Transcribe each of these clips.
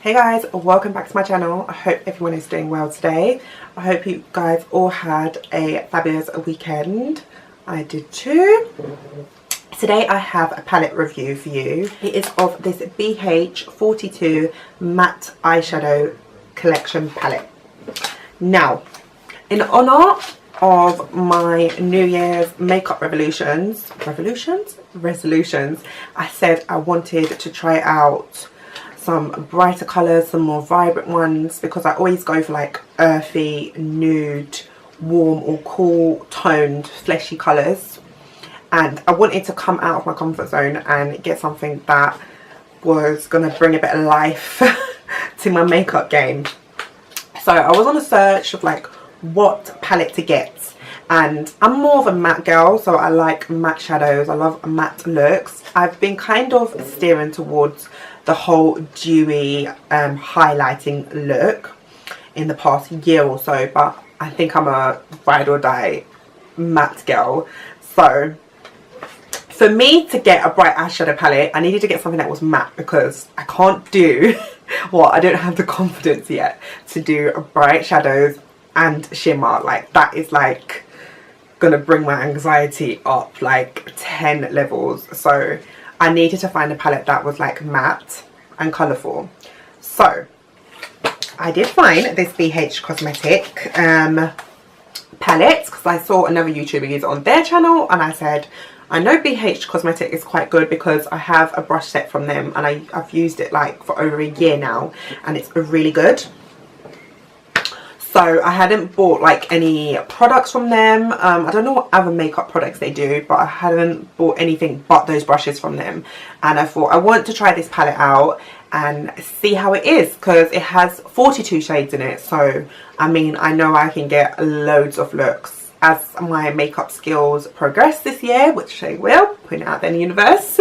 Hey guys, welcome back to my channel. I hope everyone is doing well today. I hope you guys all had a fabulous weekend. I did too. Today I have a palette review for you. It is of this BH42 matte eyeshadow collection palette. Now, in honor of my New Year's makeup resolutions, I said I wanted to try out some brighter colours, some more vibrant ones, because I always go for like earthy, nude, warm or cool toned fleshy colours, and I wanted to come out of my comfort zone and get something that was gonna bring a bit of life to my makeup game. So I was on a search of like what palette to get, and I'm more of a matte girl, so I like matte shadows, I love matte looks. I've been kind of steering towards the whole dewy highlighting look in the past year or so, but I think I'm a ride or die matte girl. So for me to get a bright eyeshadow palette, I needed to get something that was matte, because I can't do well, I don't have the confidence yet to do bright shadows and shimmer. Like, that is like gonna bring my anxiety up like 10 levels. So I needed to find a palette that was like matte and colourful. So I did find this BH Cosmetic palette, because I saw another YouTuber use it on their channel, and I said, I know BH Cosmetic is quite good because I have a brush set from them, and I've used it like for over a year now, and it's really good. So I hadn't bought like any products from them. I don't know what other makeup products they do, but I hadn't bought anything but those brushes from them. And I thought I want to try this palette out and see how it is, because it has 42 shades in it. So I mean, I know I can get loads of looks as my makeup skills progress this year, which they will, putting it out there in the universe.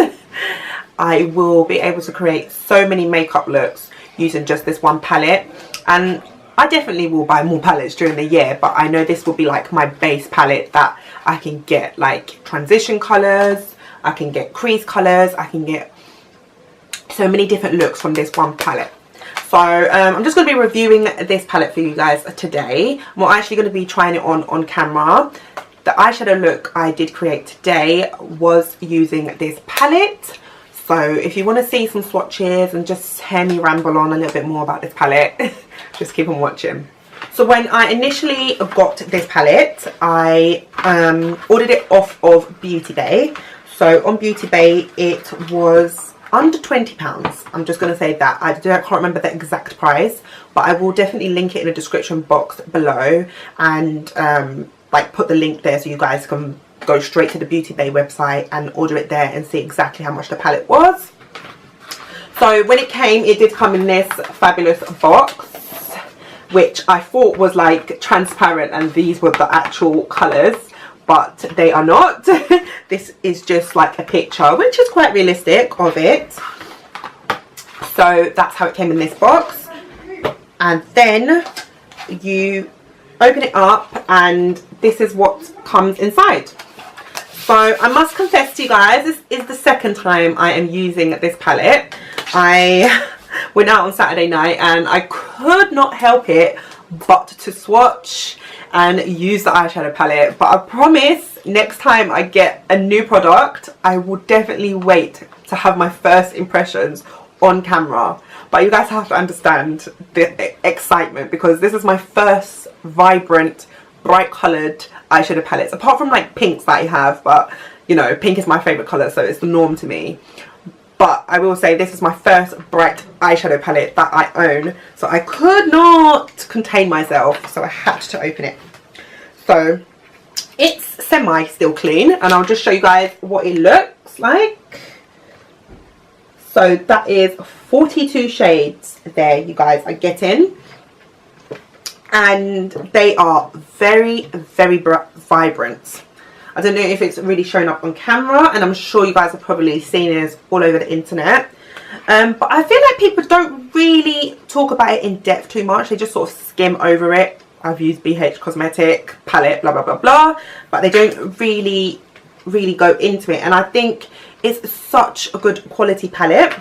I will be able to create so many makeup looks using just this one palette. And I definitely will buy more palettes during the year, but I know this will be like my base palette that I can get like transition colours, I can get crease colours, I can get so many different looks from this one palette. So I'm just going to be reviewing this palette for you guys today. I'm actually going to be trying it on camera. The eyeshadow look I did create today was using this palette. So if you want to see some swatches and just hear me ramble on a little bit more about this palette, just keep on watching. So when I initially got this palette, I ordered it off of Beauty Bay. So on Beauty Bay it was under £20. I'm just going to say that. I can't remember the exact price, but I will definitely link it in the description box below, and like put the link there so you guys can go straight to the Beauty Bay website and order it there and see exactly how much the palette was. So when it came, it did come in this fabulous box, which I thought was like transparent and these were the actual colours, but they are not. This is just like a picture, which is quite realistic of it. So that's how it came in this box. And then you open it up and this is what comes inside. So I must confess to you guys, this is the second time I am using this palette. I went out on Saturday night and I could not help it but to swatch and use the eyeshadow palette. But I promise next time I get a new product, I will definitely wait to have my first impressions on camera. But you guys have to understand the excitement, because this is my first vibrant, bright coloured eyeshadow palettes, apart from like pinks that I have, but you know, pink is my favourite colour, so it's the norm to me. But I will say this is my first bright eyeshadow palette that I own, so I could not contain myself, so I had to open it. So it's semi still clean, and I'll just show you guys what it looks like. So that is 42 shades there, you guys are getting, and they are very, very vibrant. I don't know if it's really showing up on camera, and I'm sure you guys have probably seen this all over the internet, but I feel like people don't really talk about it in depth too much. They just sort of skim over it. I've used BH Cosmetic palette, blah blah blah blah, but they don't really go into it, and I think it's such a good quality palette.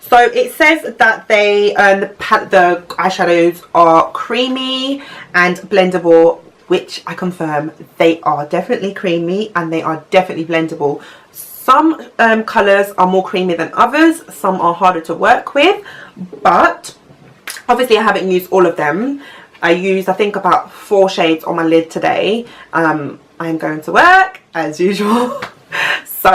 So it says that they the eyeshadows are creamy and blendable, which I confirm they are definitely creamy and they are definitely blendable. Some colours are more creamy than others, some are harder to work with, but obviously I haven't used all of them. I used, I think, about 4 shades on my lid today. I'm going to work as usual. So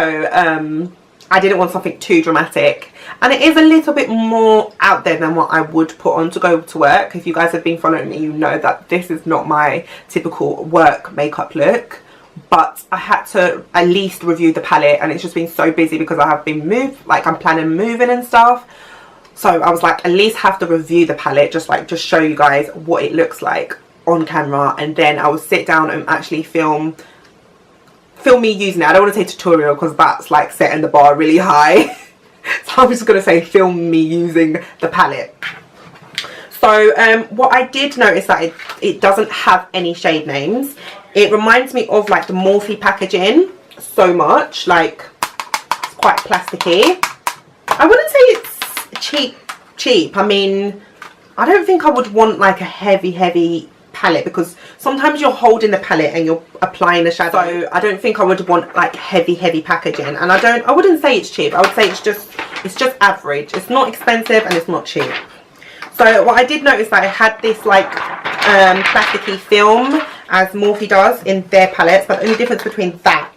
I didn't want something too dramatic, and it is a little bit more out there than what I would put on to go to work. If you guys have been following me, you know that this is not my typical work makeup look, but I had to at least review the palette, and it's just been so busy because I have been I'm planning moving and stuff. So I was like, at least have to review the palette, just show you guys what it looks like on camera, and then I will sit down and actually film me using it. I don't want to say tutorial because that's like setting the bar really high. So I'm just going to say film me using the palette. So what I did notice that it doesn't have any shade names. It reminds me of like the Morphe packaging so much, like it's quite plasticky. I wouldn't say it's cheap. I mean, I don't think I would want like a heavy palette, because sometimes you're holding the palette and you're applying the shadow. So I don't think I would want like heavy packaging, and I wouldn't say it's cheap. I would say it's just average. It's not expensive and it's not cheap. So what I did notice that it had this like plasticky film as Morphe does in their palettes, but the only difference between that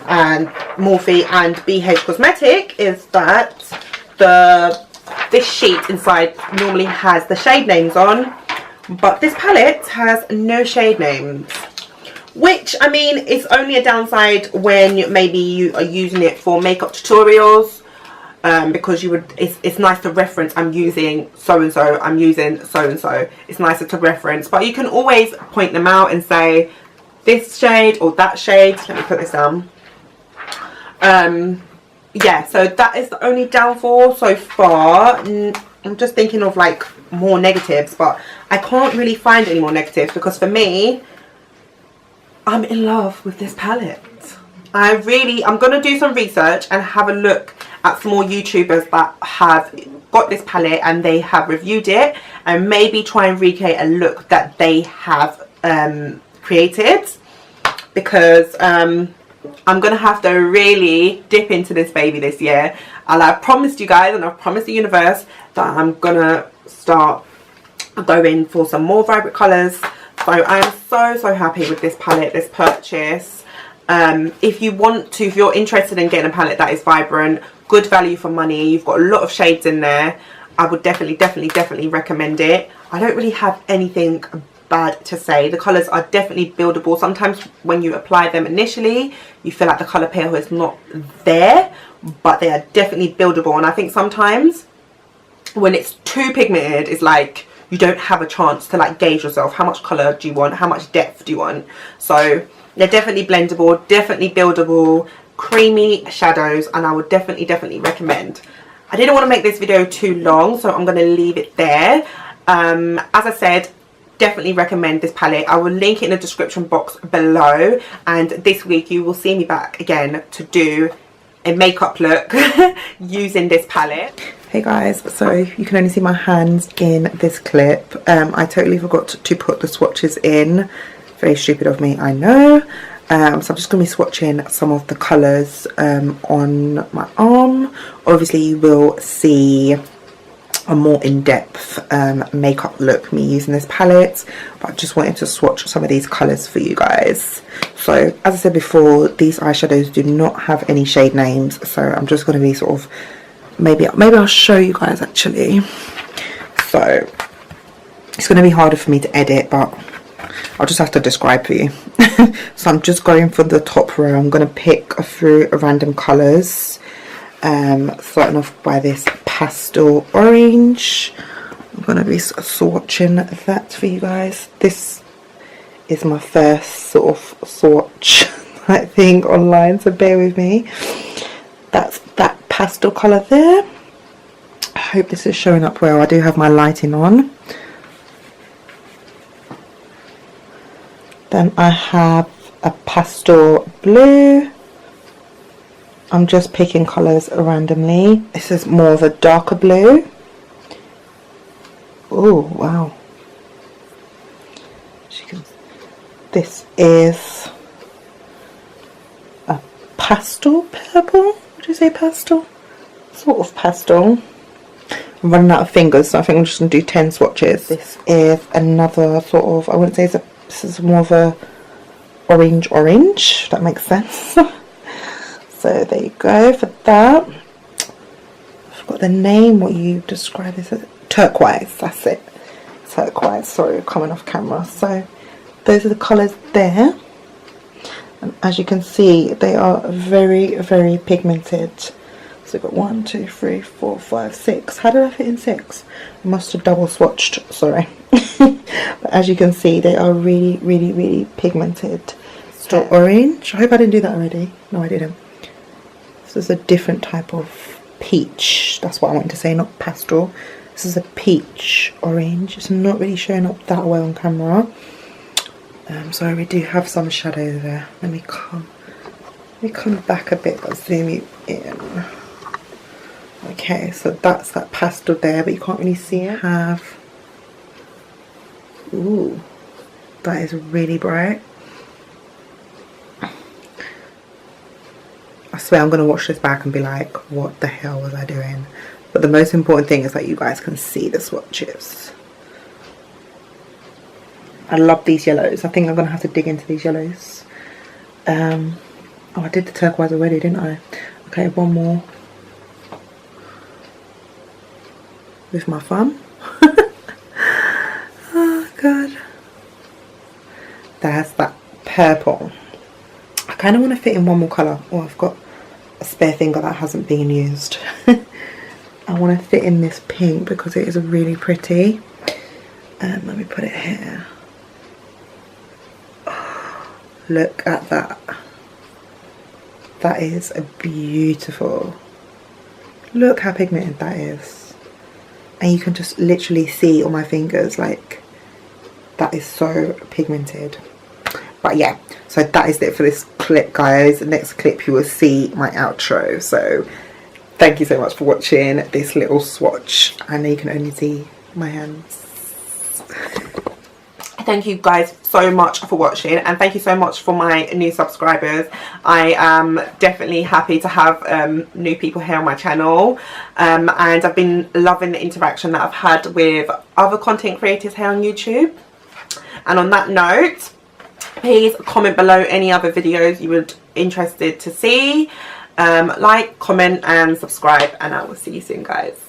and Morphe and BH Cosmetic is that this sheet inside normally has the shade names on, but this palette has no shade names, which, I mean, it's only a downside when maybe you are using it for makeup tutorials, because it's nice to reference, I'm using so and so, I'm using so and so. It's nicer to reference, but you can always point them out and say this shade or that shade. Let me put this down. Yeah, so that is the only downfall so far. I'm just thinking of like more negatives, but I can't really find any more negatives, because for me, I'm in love with this palette. I'm going to do some research and have a look at some more YouTubers that have got this palette and they have reviewed it, and maybe try and recreate a look that they have created, because I'm going to have to really dip into this baby this year. And I promised you guys, and I've promised the universe, that I'm going to start going for some more vibrant colours. So I'm so happy with this palette, this purchase. If you're interested in getting a palette that is vibrant, good value for money, you've got a lot of shades in there, I would definitely recommend it. I don't really have anything bad to say. The colours are definitely buildable. Sometimes when you apply them initially, you feel like the colour pale is not there, but they are definitely buildable. And I think sometimes when it's too pigmented, it's like you don't have a chance to like gauge yourself. How much colour do you want? How much depth do you want? So they're definitely blendable, definitely buildable, creamy shadows, and I would definitely recommend. I didn't want to make this video too long, so I'm going to leave it there. As I said, definitely recommend this palette. I will link it in the description box below, and this week you will see me back again to do a makeup look using this palette. Hey guys, so you can only see my hands in this clip. I totally forgot to put the swatches in. Very stupid of me, I know. So I'm just going to be swatching some of the colours on my arm. Obviously you will see a more in-depth makeup look, me using this palette, but I just wanted to swatch some of these colours for you guys. So as I said before, these eyeshadows do not have any shade names, so I'm just going to be sort of, maybe I'll show you guys actually. So it's going to be harder for me to edit, but I'll just have to describe for you. So I'm just going for the top row. I'm going to pick through random colours, starting off by this pastel orange. I'm going to be swatching that for you guys. This is my first sort of swatch I think online, so bear with me. That's that pastel colour there. I hope this is showing up well. I do have my lighting on. Then I have a pastel blue. I'm just picking colours randomly. This is more of a darker blue. Oh wow. This is a pastel purple. Would you say pastel? Sort of pastel. I'm running out of fingers, so I think I'm just going to do 10 swatches. This is another sort of, I wouldn't say this is more of a orange, if that makes sense. So there you go for that. I forgot the name, what you describe as turquoise, that's it. Turquoise, sorry, coming off camera. So those are the colours there. And as you can see, they are very, very pigmented. So we've got 1, 2, 3, 4, 5, 6. How did I fit in 6? I must have double swatched, sorry. But as you can see, they are really, really, really pigmented. Still orange. I hope I didn't do that already. No, I didn't. This is a different type of peach. That's what I wanted to say, not pastel. This is a peach orange. It's not really showing up that well on camera. Sorry, we do have some shadow there. Let me come back a bit, but zoom you in. Okay, so that's that pastel there, but you can't really see it. Ooh, that is really bright. I swear I'm going to watch this back and be like, what the hell was I doing? But the most important thing is that you guys can see the swatches. I love these yellows. I think I'm going to have to dig into these yellows. Oh, I did the turquoise already, didn't I? Okay, one more. With my thumb. Oh, God. There's that purple. I kind of want to fit in one more colour. Oh, I've got a spare finger that hasn't been used. I want to fit in this pink because it is really pretty. Let me put it here. Oh, look at that. That is beautiful. Look how pigmented that is. And you can just literally see on my fingers, like, that is so pigmented. But yeah, so that is it for this clip, guys. The next clip you will see my outro. So thank you so much for watching this little swatch. I know you can only see my hands. Thank you guys so much for watching, and thank you so much for my new subscribers. I am definitely happy to have new people here on my channel, and I've been loving the interaction that I've had with other content creators here on YouTube. And on that note, please comment below any other videos you would interested to see. Like, comment and subscribe, and I will see you soon, guys.